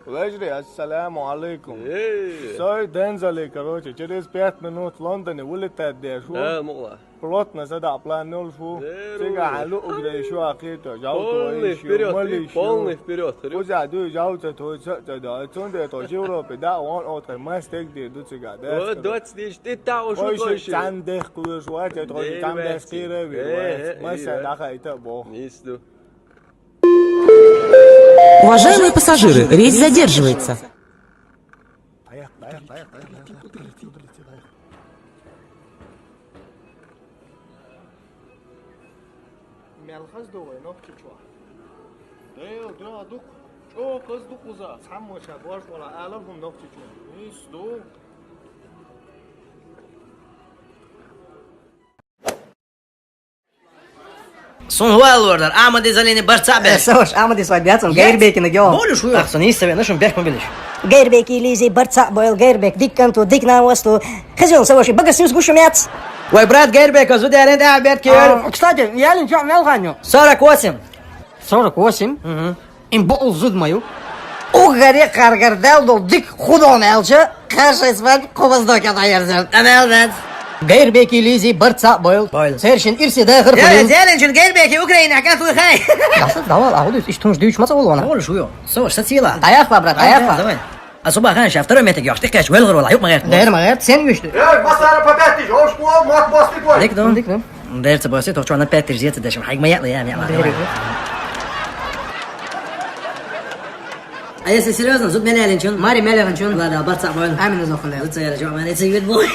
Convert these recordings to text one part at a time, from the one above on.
Подожди, ассаляму алейкум. Стой, Дензели, короче, через 5 минут в Лондоне вылетает дешево. مغلى Плотно сюда, план нолфу. Сега алу угда еще акито, жауто полный еще, вперед, мали полный вперед. Кузя, ду жауто то да, цунде то Европе, да, он от мастек де ду сега. Вот 20 ты там уже Ой, больше. цандех кулеш вате, то там дестире ви. Маса даха ита бо. Нисту. Уважаемые пассажиры, рейс задерживается. Melxas دوه نوخت چوا. دو دو چو کز دو کوزا. ساموشا باش ولا آلفهم نوخت چوا. نیست دو. Sunhualorlar, Ahmet Zalini Barçabe. Слушай, Амади свадьбятся, Гейрбеки на гео. Болю шую. Так, не себе, нашим бег мобилиш. Гейрбеки Лизи Барца бойл Гейрбек дикканту дик на восту. Хозяин слушай, багасюс гушумец. Ой, брат Гейрбек, зудярен да бертер. Кстати, я линчал мелханю. 48. 48? Угу. Имбол зуд мою. Угаре каргардел дол дик худон элче. Кашай свадь коваздока таярзен. Amelvet. Гейрбеки Лизи Барца бойл. Сершин ирси да Ya хырпылин. Zelençin Gerbeki Ukrayna kan tu hay. Давай, а вот здесь что ждешь, маса улона. Болю шую. Сош, сатила. Ayakla брат, ayakla. Давай. Asubah kan şaftara metek yok. Tıkaç velgır valla yok mu gayet? Değer mi? Sen güçlü. Dik don. Dik lan. Derse basit o çona petir ziyet de şimdi حاجة ما يقلي يعني يقلي. Ayası серьезно, зуд Мелянчин. Мари Мелянчин. Ладно, Барца бойл. Амин изохле. Зуд я режу, man, it's a good boy.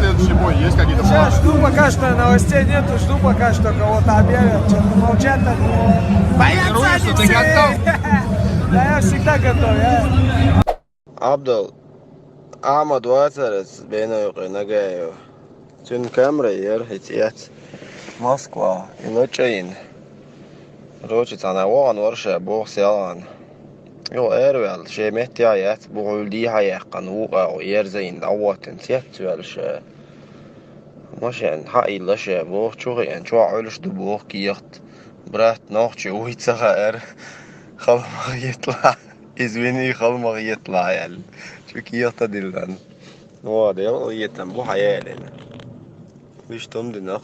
Следующий бой есть какие-то? Сейчас жду пока что новостей нету, жду пока что кого-то объявят, что-то молчат так. Боятся ты готов? Да я всегда готов, я. عبدال أحمد واترس بينه يقينجايو تون كامري يرحيتيات موسكوا يلوتشين روتشت أنا وان ورشة بوغ سيالان يو إيروال شي مهتيايات بغول دي هايقان وقا ويرزين أواتن سيكتوالش ماشين حقي لشة بوغ شوغيان شو عولش دو بوغ كيخت برات نوخشي ويتسغا خلمغ يطلع إزويني خلمغ يطلع يعني شو كيخت دلان نواد يلا يتم بو حيالين ويش تمدي نخ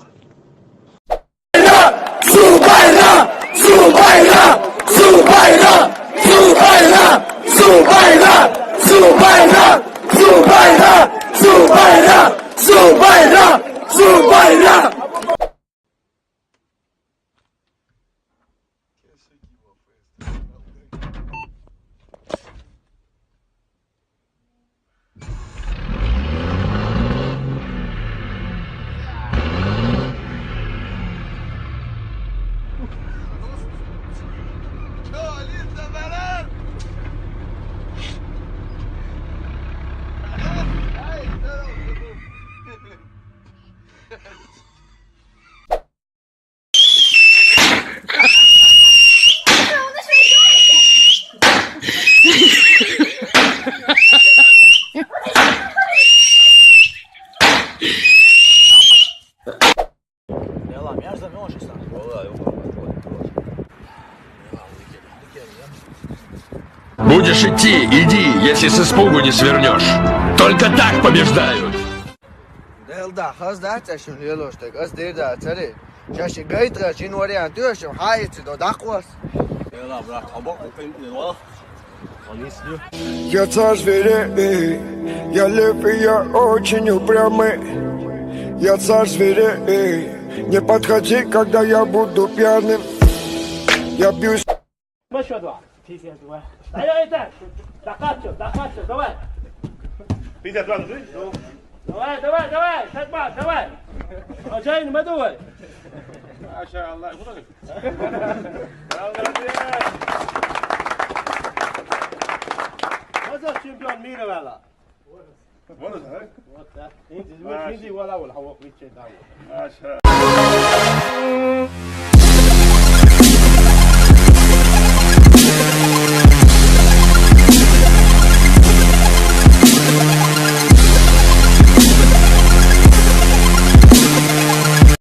Будешь идти, иди, если с испугу не свернешь. Только так побеждают. Delda, has that session realistic, as did that, sorry. Just a great rush in what I do, so high to the darkwas. Я царь зверей, я лев и я очень упрямый. Я царь зверей, не подходи, когда я буду пьяным. Я бьюсь. Давай, давай, давай, Шатман, давай. Acayip mi давай? Maşallah. Hazır şampiyon mira valla. Bunu da. Hindi wala wala hawak biche dawo. Maşallah.